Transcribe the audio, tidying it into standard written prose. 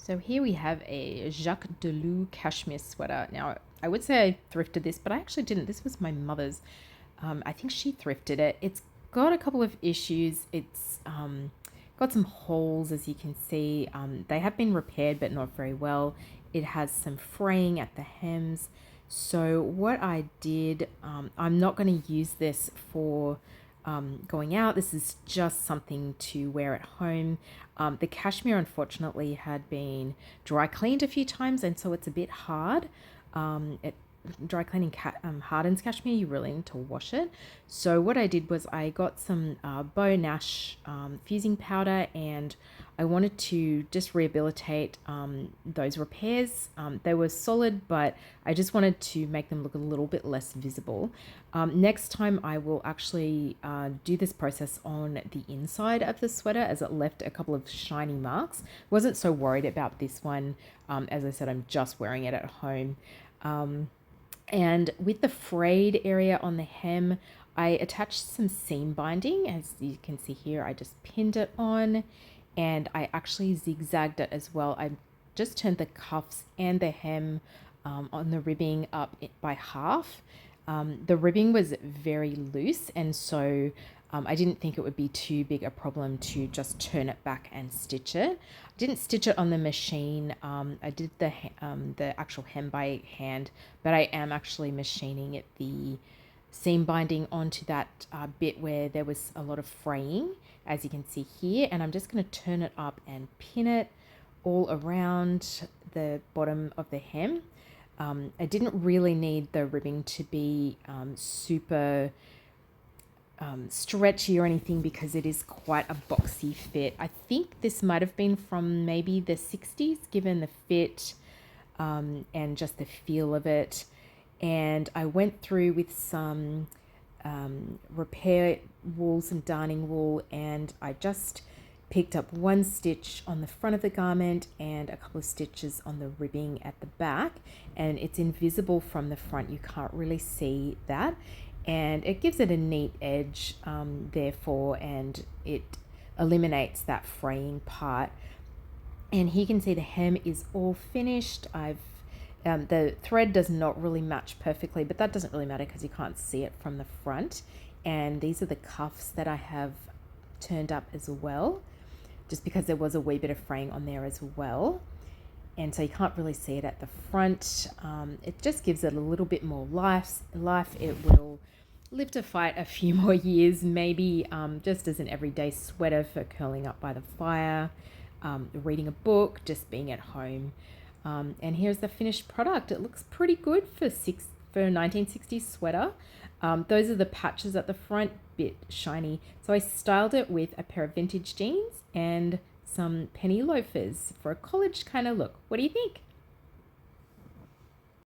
So here we have a Jacques Delou cashmere sweater. Now, I would say I thrifted this, but I actually didn't. This was my mother's. I think she thrifted it. It's got a couple of issues. It's got some holes, as you can see. They have been repaired, but not very well. It has some fraying at the hems. So what I did, I'm not going to use this for going out. This is just something to wear at home. The cashmere, unfortunately, had been dry cleaned a few times, and so it's a bit hard. Dry cleaning hardens cashmere. You really need to wash it. So what I did was I got some Bow Nash fusing powder, and I wanted to just rehabilitate those repairs. They were solid, but I just wanted to make them look a little bit less visible. Next time I will actually do this process on the inside of the sweater, as it left a couple of shiny marks. Wasn't so worried about this one. As I said, I'm just wearing it at home. And with the frayed area on the hem, I attached some seam binding. As you can see here, I just pinned it on, and I actually zigzagged it as well. I just turned the cuffs and the hem on the ribbing up by half. The ribbing was very loose, and so I didn't think it would be too big a problem to just turn it back and stitch it. I didn't stitch it on the machine. I did the actual hem by hand, but I am actually machining it, the seam binding, onto that bit where there was a lot of fraying, as you can see here. And I'm just going to turn it up and pin it all around the bottom of the hem. I didn't really need the ribbing to be super stretchy or anything, because it is quite a boxy fit. I think this might have been from maybe the 60s, given the fit and just the feel of it. And I went through with some repair wool, some darning wool, and I just picked up one stitch on the front of the garment and a couple of stitches on the ribbing at the back, and it's invisible from the front. You can't really see that, and it gives it a neat edge therefore, and it eliminates that fraying part. And here you can see the hem is all finished. The thread does not really match perfectly, but that doesn't really matter because you can't see it from the front. And these are the cuffs that I have turned up as well, just because there was a wee bit of fraying on there as well. And so you can't really see it at the front. It just gives it a little bit more life. It will live to fight a few more years, maybe just as an everyday sweater for curling up by the fire, reading a book, just being at home. And here's the finished product. It looks pretty good for a 1960s sweater. Those are the patches at the front, bit shiny. So I styled it with a pair of vintage jeans and some penny loafers for a college kind of look. What do you think?